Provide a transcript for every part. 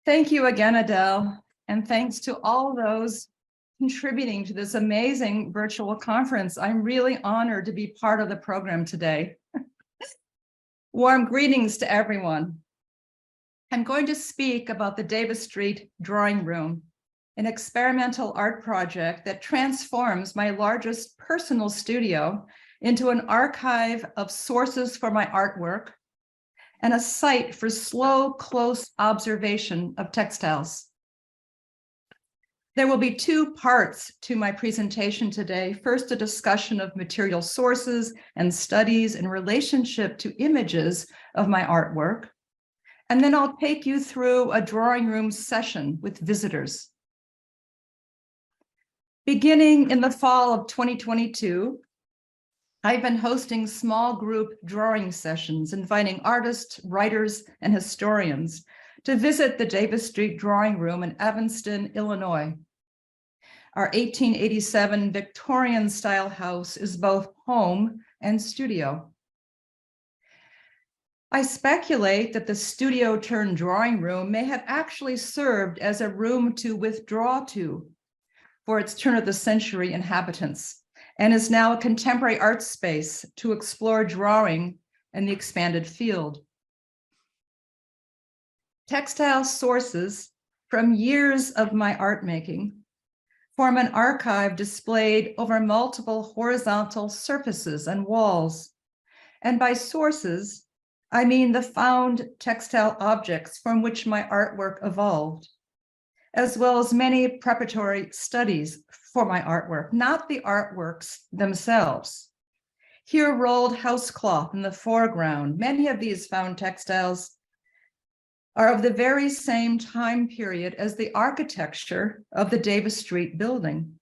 Thank you again, Adele, and thanks to all those contributing to this amazing virtual conference. I'm really honored to be part of the program today. Warm greetings to everyone. I'm going to speak about the Davis Street Drawing Room, an experimental art project that transforms my largest personal studio into an archive of sources for my artwork and a site for slow, close observation of textiles. There will be two parts to my presentation today. First, a discussion of material sources and studies in relationship to images of my artwork. And then I'll take you through a drawing room session with visitors. Beginning in the fall of 2022, I've been hosting small group drawing sessions, inviting artists, writers, and historians to visit the Davis Street Drawing Room in Evanston, Illinois. Our 1887 Victorian-style house is both home and studio. I speculate that the studio-turned-drawing room may have actually served as a room to withdraw to for its turn-of-the-century inhabitants, and is now a contemporary art space to explore drawing and the expanded field. Textile sources from years of my art making form an archive displayed over multiple horizontal surfaces and walls. And by sources, I mean the found textile objects from which my artwork evolved, as well as many preparatory studies for my artwork, not the artworks themselves. Here, rolled housecloth in the foreground. Many of these found textiles are of the very same time period as the architecture of the Davis Street building,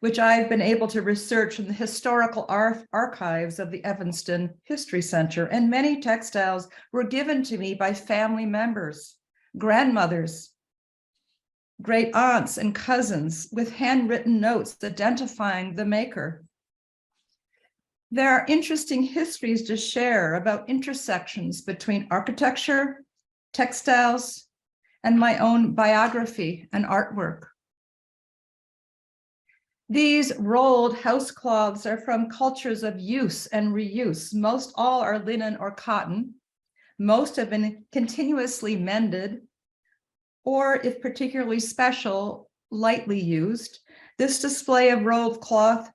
which I've been able to research in the historical archives of the Evanston History Center. And many textiles were given to me by family members, grandmothers, great aunts and cousins with handwritten notes identifying the maker. There are interesting histories to share about intersections between architecture, textiles, and my own biography and artwork. These rolled housecloths are from cultures of use and reuse. Most all are linen or cotton. Most have been continuously mended, or if particularly special, lightly used. This display of rolled cloth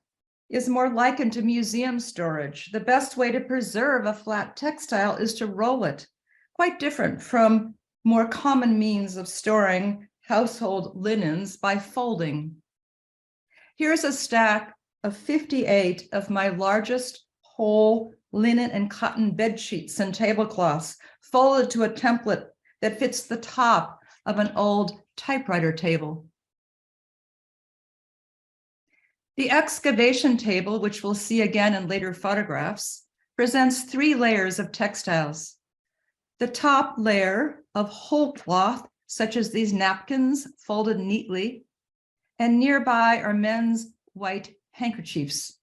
is more likened to museum storage. The best way to preserve a flat textile is to roll it, quite different from more common means of storing household linens by folding. Here's a stack of 58 of my largest whole linen and cotton bed sheets and tablecloths, folded to a template that fits the top of an old typewriter table. The excavation table, which we'll see again in later photographs, presents 3 layers of textiles. The top layer of whole cloth, such as these napkins folded neatly, and nearby are men's white handkerchiefs.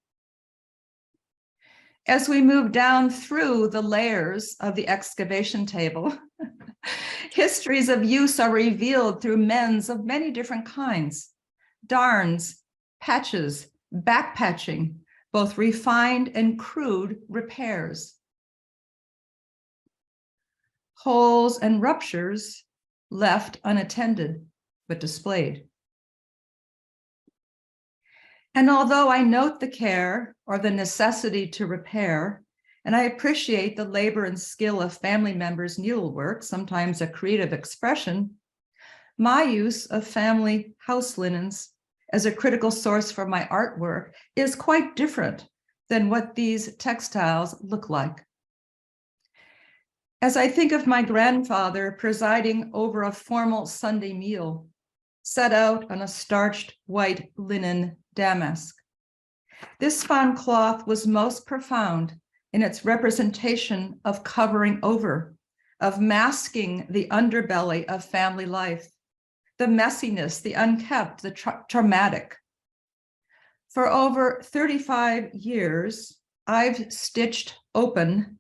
As we move down through the layers of the excavation table, histories of use are revealed through men's of many different kinds: darns, patches, backpatching, both refined and crude repairs. Holes and ruptures left unattended, but displayed. And although I note the care or the necessity to repair, and I appreciate the labor and skill of family members' needlework, sometimes a creative expression, my use of family house linens as a critical source for my artwork is quite different than what these textiles look like. As I think of my grandfather presiding over a formal Sunday meal, set out on a starched white linen damask, this fine cloth was most profound in its representation of covering over, of masking the underbelly of family life, the messiness, the unkept, the traumatic. For over 35 years, I've stitched open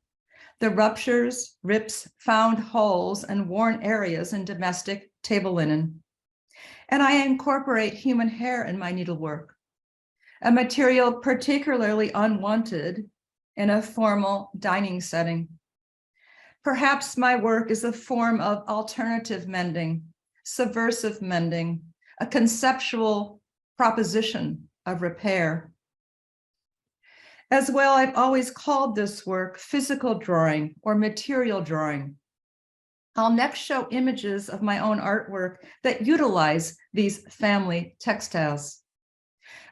the ruptures, rips, found holes, and worn areas in domestic table linen. And I incorporate human hair in my needlework, a material particularly unwanted in a formal dining setting. Perhaps my work is a form of alternative mending, subversive mending, a conceptual proposition of repair. As well, I've always called this work physical drawing or material drawing. I'll next show images of my own artwork that utilize these family textiles.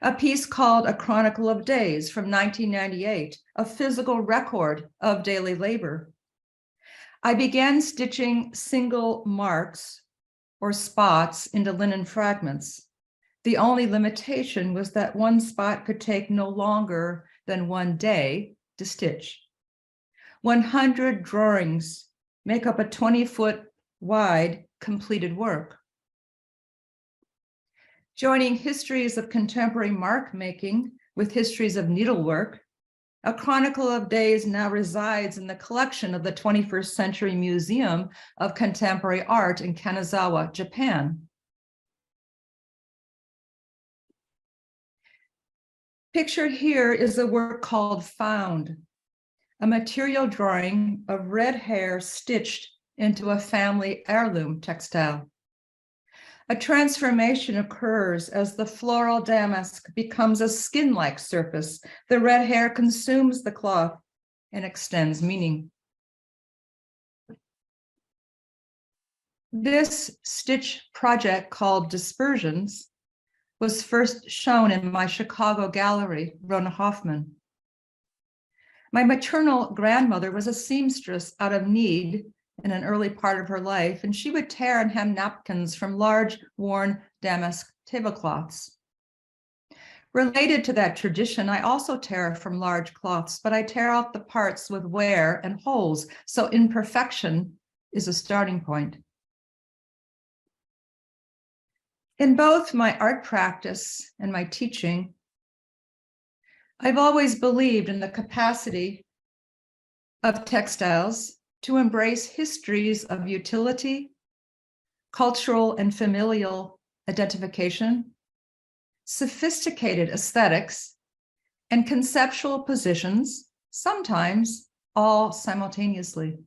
A piece called A Chronicle of Days from 1998, a physical record of daily labor. I began stitching single marks or spots into linen fragments. The only limitation was that one spot could take no longer than 1 day to stitch. 100 drawings make up a 20-foot wide completed work. Joining histories of contemporary mark making with histories of needlework, A Chronicle of Days now resides in the collection of the 21st Century Museum of Contemporary Art in Kanazawa, Japan. Pictured here is a work called Found, a material drawing of red hair stitched into a family heirloom textile. A transformation occurs as the floral damask becomes a skin-like surface. The red hair consumes the cloth and extends meaning. This stitch project called Dispersions was first shown in my Chicago gallery, Rona Hoffman. My maternal grandmother was a seamstress out of need in an early part of her life, and she would tear and hem napkins from large, worn damask tablecloths. Related to that tradition, I also tear from large cloths, but I tear out the parts with wear and holes, so imperfection is a starting point. In both my art practice and my teaching, I've always believed in the capacity of textiles to embrace histories of utility, cultural and familial identification, sophisticated aesthetics, and conceptual positions, sometimes all simultaneously.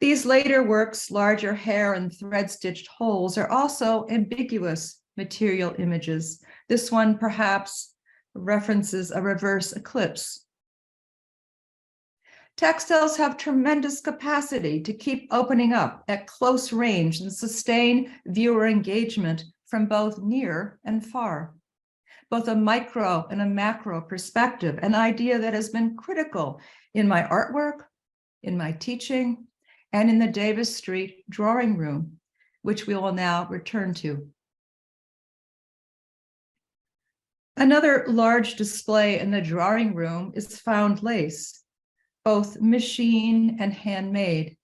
These later works, larger hair and thread-stitched holes, are also ambiguous material images. This one perhaps references a reverse eclipse. Textiles have tremendous capacity to keep opening up at close range and sustain viewer engagement from both near and far. Both a micro and a macro perspective, an idea that has been critical in my artwork, in my teaching, and in the Davis Street drawing room, which we will now return to. Another large display in the drawing room is found lace, both machine and handmade.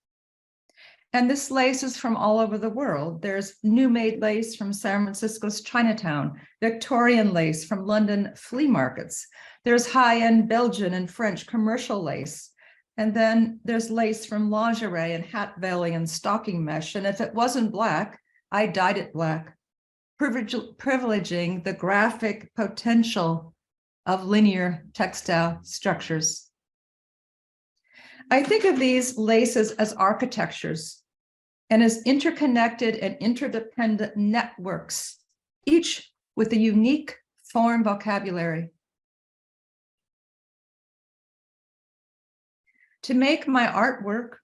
And this lace is from all over the world. There's new-made lace from San Francisco's Chinatown, Victorian lace from London flea markets. There's high-end Belgian and French commercial lace. And then there's lace from lingerie and hat veiling and stocking mesh. And if it wasn't black, I dyed it black, privileging the graphic potential of linear textile structures. I think of these laces as architectures and as interconnected and interdependent networks, each with a unique form vocabulary. To make my artwork,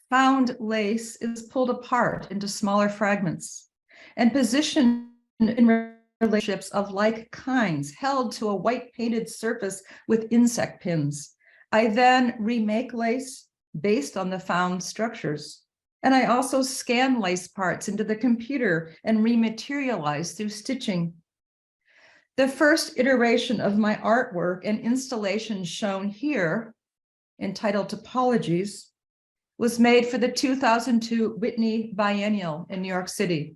found lace is pulled apart into smaller fragments and positioned in relationships of like kinds, held to a white painted surface with insect pins. I then remake lace based on the found structures. And I also scan lace parts into the computer and rematerialize through stitching. The first iteration of my artwork and installation shown here, entitled Topologies, was made for the 2002 Whitney Biennial in New York City.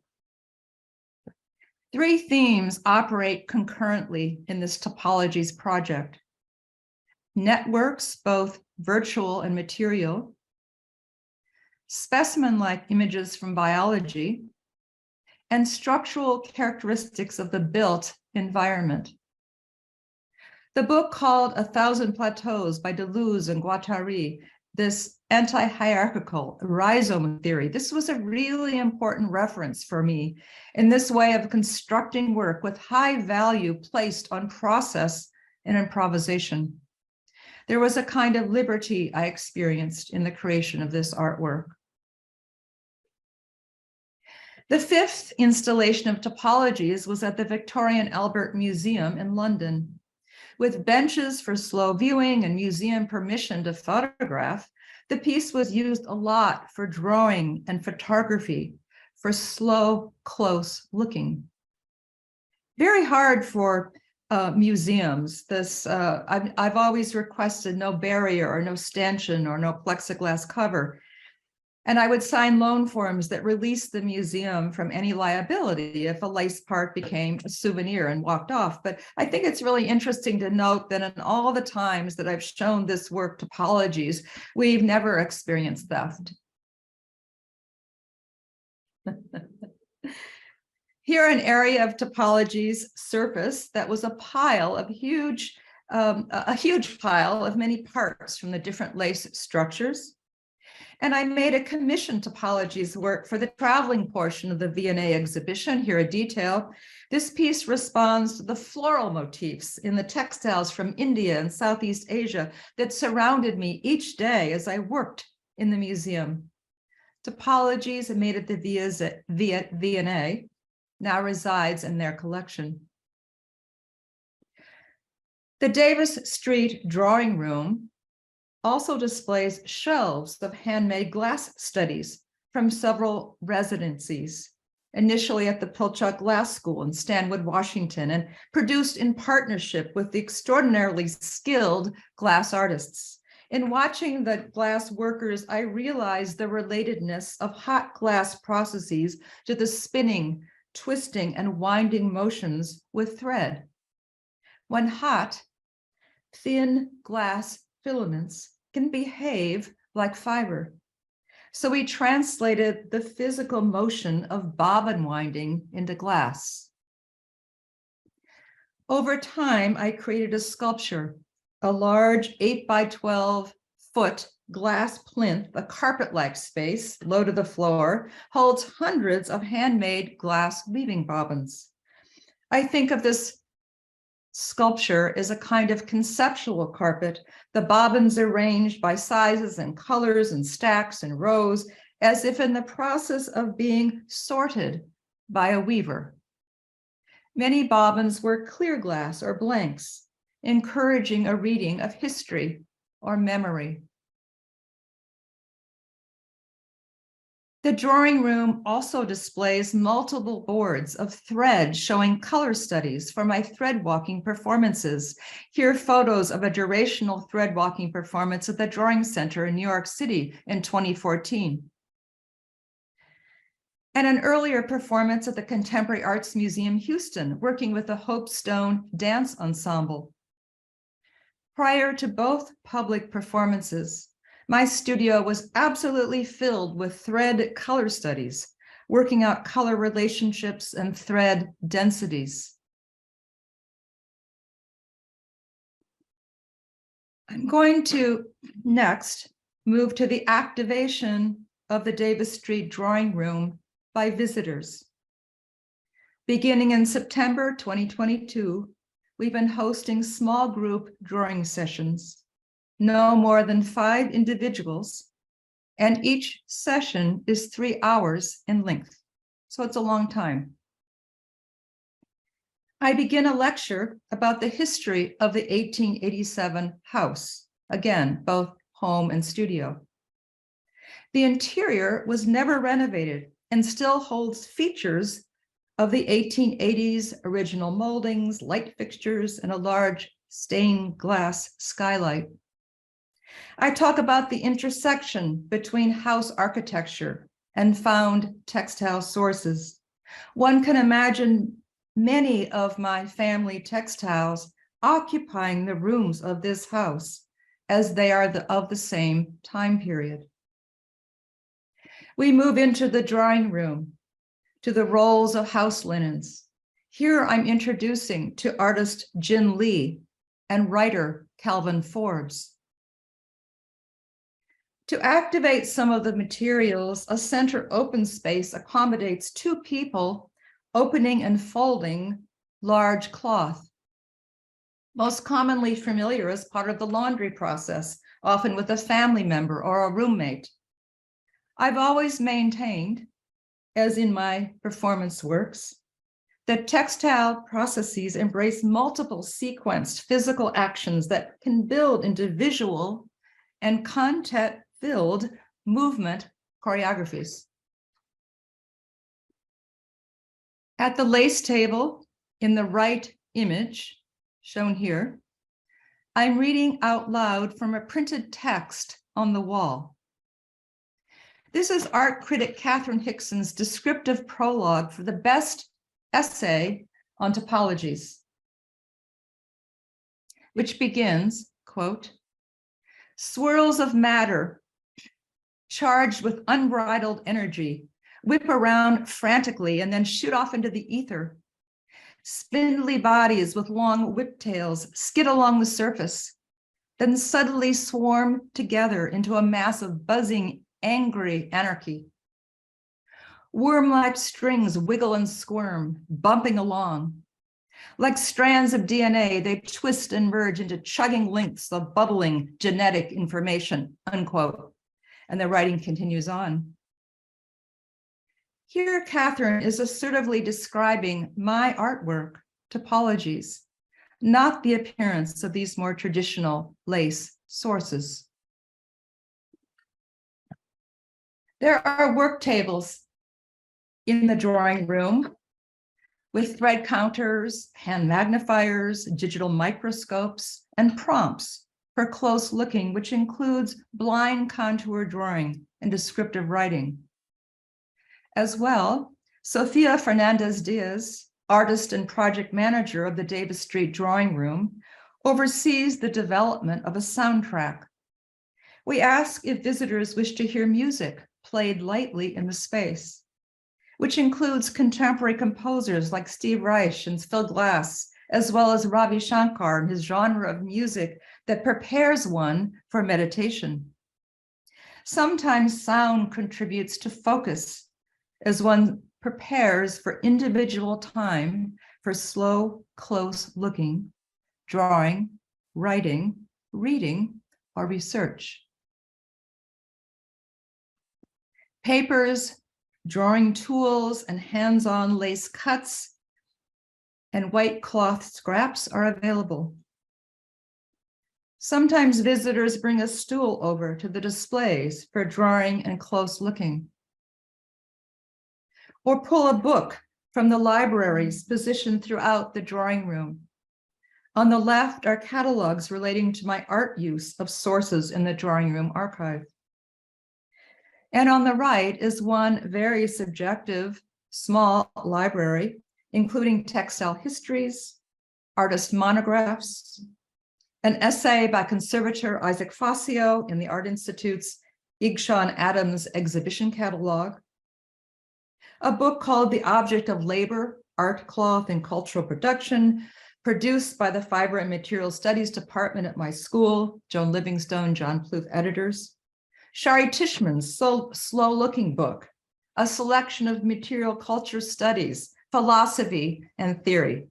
3 themes operate concurrently in this Topologies project: networks, both virtual and material, specimen-like images from biology, and structural characteristics of the built environment. The book called A Thousand Plateaus by Deleuze and Guattari, this anti-hierarchical rhizome theory, this was a really important reference for me in this way of constructing work with high value placed on process and improvisation. There was a kind of liberty I experienced in the creation of this artwork. The fifth installation of topologies was at the Victoria and Albert Museum in London. With benches for slow viewing and museum permission to photograph, the piece was used a lot for drawing and photography, for slow, close looking. Very hard for museums. I've always requested no barrier or no stanchion or no plexiglass cover. And I would sign loan forms that released the museum from any liability if a lace part became a souvenir and walked off. But I think it's really interesting to note that in all the times that I've shown this work, Topologies, we've never experienced theft. Here, an area of Topologies surface that was a pile of huge pile of many parts from the different lace structures. And I made a commission Topologies work for the traveling portion of the V&A exhibition. Here, a detail. This piece responds to the floral motifs in the textiles from India and Southeast Asia that surrounded me each day as I worked in the museum. Topologies made at the V&A now resides in their collection. The Davis Street Drawing Room also displays shelves of handmade glass studies from several residencies, initially at the Pilchuck Glass School in Stanwood, Washington, and produced in partnership with the extraordinarily skilled glass artists. In watching the glass workers, I realized the relatedness of hot glass processes to the spinning, twisting, and winding motions with thread. When hot, thin glass filaments can behave like fiber. So we translated the physical motion of bobbin winding into glass. Over time, I created a sculpture, a large 8 by 12 foot glass plinth, a carpet-like space, low to the floor, holds hundreds of handmade glass weaving bobbins. I think of this sculpture is a kind of conceptual carpet, the bobbins arranged by sizes and colors and stacks and rows, as if in the process of being sorted by a weaver. Many bobbins were clear glass or blanks, encouraging a reading of history or memory. The drawing room also displays multiple boards of thread showing color studies for my thread walking performances. Here are photos of a durational thread walking performance at the Drawing Center in New York City in 2014. And an earlier performance at the Contemporary Arts Museum, Houston, working with the Hope Stone Dance Ensemble. Prior to both public performances, my studio was absolutely filled with thread color studies, working out color relationships and thread densities. I'm going to next move to the activation of the Davis Street Drawing Room by visitors. Beginning in September 2022, we've been hosting small group drawing sessions. No more than 5 individuals, and each session is 3 hours in length, so it's a long time. I begin a lecture about the history of the 1887 house, again, both home and studio. The interior was never renovated and still holds features of the 1880s original moldings, light fixtures, and a large stained glass skylight. I talk about the intersection between house architecture and found textile sources. One can imagine many of my family textiles occupying the rooms of this house, as they are of the same time period. We move into the drawing room, to the rolls of house linens. Here I'm introducing to artist Jin Lee and writer Calvin Forbes. To activate some of the materials, a center open space accommodates two people opening and folding large cloth, most commonly familiar as part of the laundry process, often with a family member or a roommate. I've always maintained, as in my performance works, that textile processes embrace multiple sequenced physical actions that can build into visual and content-filled movement choreographies. At the lace table in the right image, shown here, I'm reading out loud from a printed text on the wall. This is art critic Catherine Hickson's descriptive prologue for the best essay on topologies, which begins, quote, "Swirls of matter charged with unbridled energy whip around frantically and then shoot off into the ether. Spindly bodies with long whiptails skid along the surface, then suddenly swarm together into a mass of buzzing, angry anarchy. Worm-like strings wiggle and squirm, bumping along. Like strands of DNA, they twist and merge into chugging links of bubbling genetic information," unquote. And the writing continues on. Here, Catherine is assertively describing my artwork, topologies, not the appearance of these more traditional lace sources. There are work tables in the drawing room with thread counters, hand magnifiers, digital microscopes, and prompts for close looking, which includes blind contour drawing and descriptive writing. As well, Sofia Fernandez-Diaz, artist and project manager of the Davis Street Drawing Room, oversees the development of a soundtrack. We ask if visitors wish to hear music played lightly in the space, which includes contemporary composers like Steve Reich and Phil Glass, as well as Ravi Shankar and his genre of music that prepares one for meditation. Sometimes sound contributes to focus as one prepares for individual time for slow, close looking, drawing, writing, reading, or research. Papers, drawing tools, and hands-on lace cuts and white cloth scraps are available. Sometimes visitors bring a stool over to the displays for drawing and close looking, or pull a book from the libraries positioned throughout the drawing room. On the left are catalogs relating to my art use of sources in the drawing room archive. And on the right is one very subjective, small library, including textile histories, artist monographs, an essay by conservator Isaac Facio in the Art Institute's Igshawn Adams exhibition catalog, a book called The Object of Labor, Art, Cloth, and Cultural Production, produced by the Fiber and Material Studies Department at my school, Joan Livingstone, John Pluth editors, Shari Tishman's Slow Looking book, a selection of material culture studies, philosophy, and theory.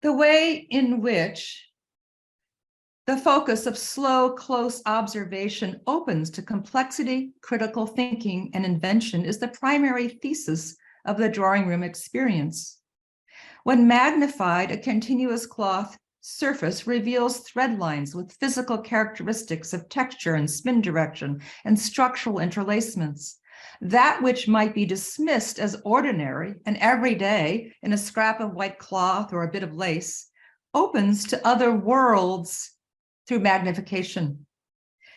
The way in which the focus of slow, close observation opens to complexity, critical thinking, and invention is the primary thesis of the drawing room experience. When magnified, a continuous cloth surface reveals thread lines with physical characteristics of texture and spin direction and structural interlacements. That which might be dismissed as ordinary and everyday in a scrap of white cloth or a bit of lace opens to other worlds through magnification.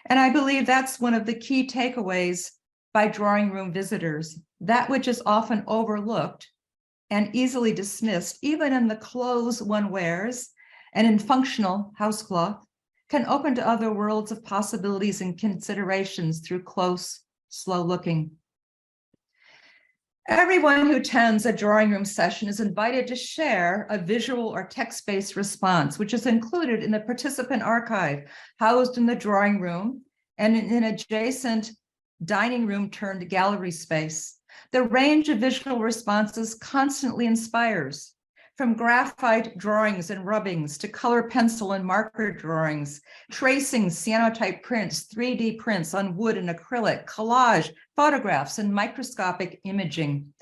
And I believe that's one of the key takeaways by drawing room visitors, that which is often overlooked and easily dismissed, even in the clothes one wears and in functional housecloth, can open to other worlds of possibilities and considerations through close, slow looking. Everyone who attends a drawing room session is invited to share a visual or text-based response, which is included in the participant archive, housed in the drawing room and in an adjacent dining room turned gallery space. The range of visual responses constantly inspires, from graphite drawings and rubbings to color pencil and marker drawings, tracing, cyanotype prints, 3D prints on wood and acrylic, collage, photographs, and microscopic imaging.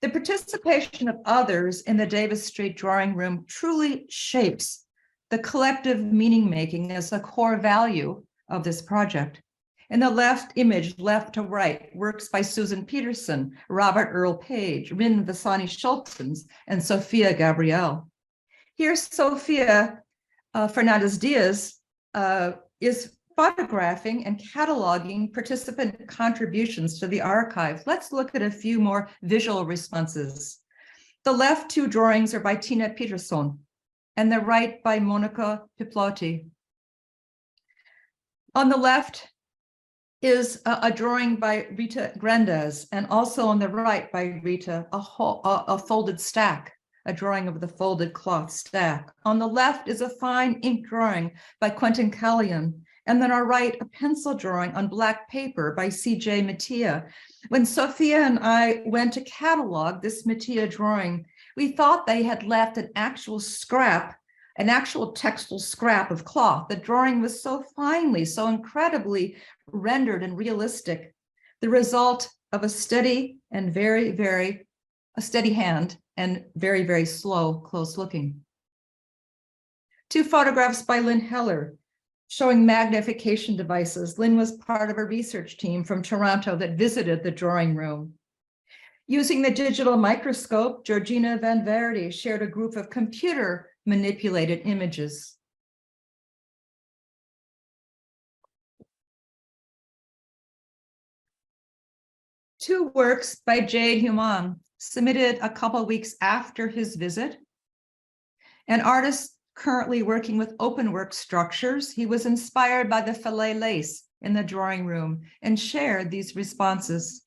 The participation of others in the Davis Street drawing room truly shapes the collective meaning making as a core value of this project. In the left image, left to right, works by Susan Peterson, Robert Earl Page, Rin Vasani Schultens, and Sofia Gabriel. Here, Sofia Fernandez Diaz is photographing and cataloging participant contributions to the archive. Let's look at a few more visual responses. The left two drawings are by Tina Peterson, and the right by Monica Piplotti. On the left is a drawing by Rita Grandes, and also on the right by Rita, a folded stack, a drawing of the folded cloth stack. On the left is a fine ink drawing by Quentin Callion, and then on our right, a pencil drawing on black paper by C.J. Mattia. When Sophia and I went to catalog this Mattia drawing, we thought they had left an actual scrap, an actual textile scrap of cloth. The drawing was so finely, so incredibly rendered and realistic, the result of a steady and a steady hand and very, very slow, close looking. Two photographs by Lynn Heller showing magnification devices. Lynn was part of a research team from Toronto that visited the drawing room. Using the digital microscope, Georgina Van Verdi shared a group of computer manipulated images. Two works by Jade Human, submitted a couple weeks after his visit. An artist currently working with open work structures, he was inspired by the filet lace in the drawing room and shared these responses.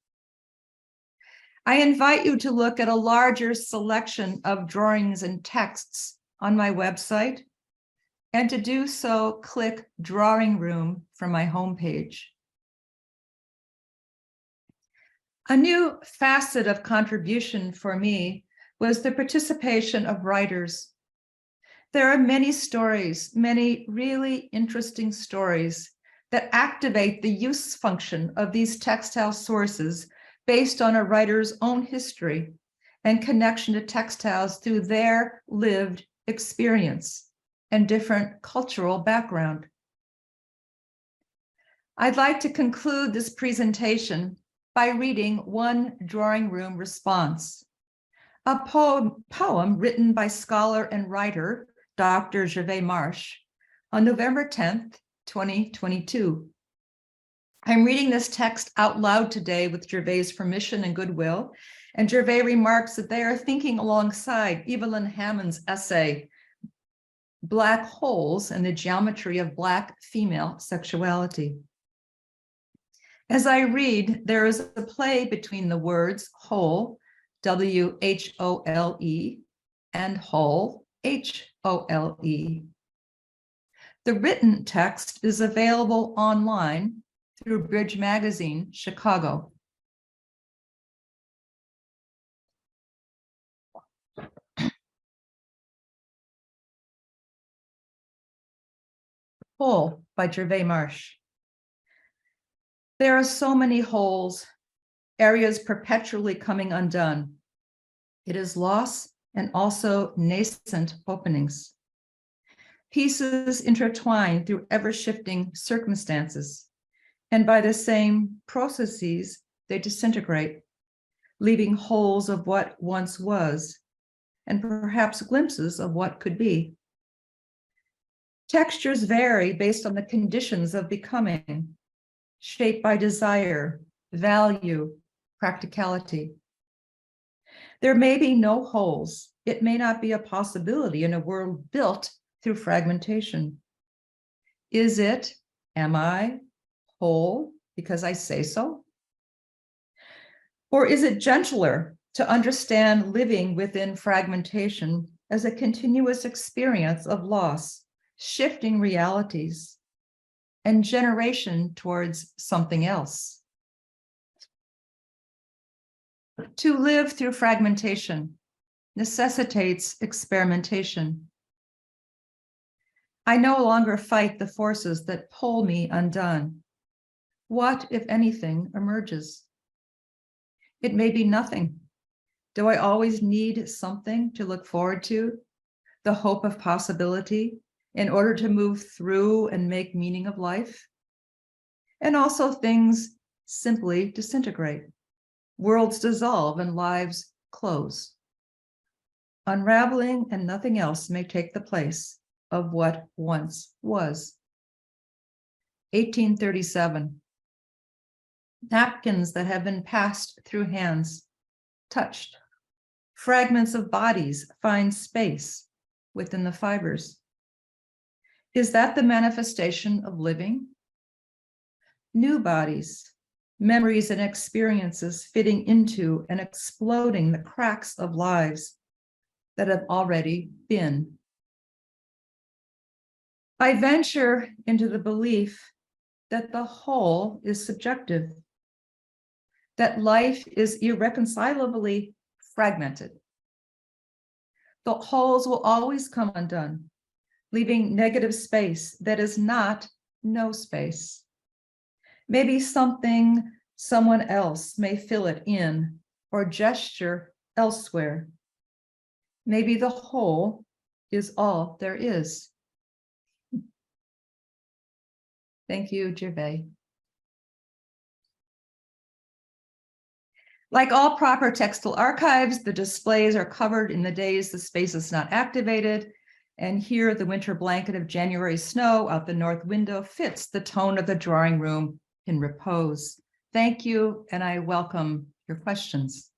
I invite you to look at a larger selection of drawings and texts on my website, and to do so, click Drawing Room from my homepage. A new facet of contribution for me was the participation of writers. There are many stories, many really interesting stories that activate the use function of these textile sources based on a writer's own history and connection to textiles through their lived experience and different cultural background. I'd like to conclude this presentation by reading one drawing room response, a poem written by scholar and writer Dr. Gervais Marsh on November 10th, 2022. I'm reading this text out loud today with Gervais' permission and goodwill, and Gervais remarks that they are thinking alongside Evelyn Hammond's essay, Black Holes and the Geometry of Black Female Sexuality. As I read, there is a play between the words whole, W-H-O-L-E, and whole, H-O-L-E. The written text is available online through Bridge Magazine, Chicago. Whole by Gervais Marsh. There are so many holes, areas perpetually coming undone. It is loss and also nascent openings. Pieces intertwine through ever-shifting circumstances, and by the same processes, they disintegrate, leaving holes of what once was, and perhaps glimpses of what could be. Textures vary based on the conditions of becoming, shaped by desire, value, practicality. There may be no holes. It may not be a possibility in a world built through fragmentation? Is it, am I whole because I say so? Or is it gentler to understand living within fragmentation as a continuous experience of loss, shifting realities, and generation towards something else? To live through fragmentation necessitates experimentation. I no longer fight the forces that pull me undone. What, if anything, emerges? It may be nothing. Do I always need something to look forward to? The hope of possibility in order to move through and make meaning of life? And also things simply disintegrate. Worlds dissolve and lives close. Unraveling and nothing else may take the place of what once was. 1837. Napkins that have been passed through hands, touched. Fragments of bodies find space within the fibers. Is that the manifestation of living? New bodies, memories and experiences fitting into and exploding the cracks of lives that have already been. I venture into the belief that the whole is subjective, that life is irreconcilably fragmented. The wholes will always come undone, leaving negative space that is not no space. Maybe something, someone else may fill it in or gesture elsewhere. Maybe the whole is all there is. Thank you, Gervais. Like all proper textile archives, the displays are covered in the days the space is not activated. And here, the winter blanket of January snow out the north window fits the tone of the drawing room in repose. Thank you, and I welcome your questions.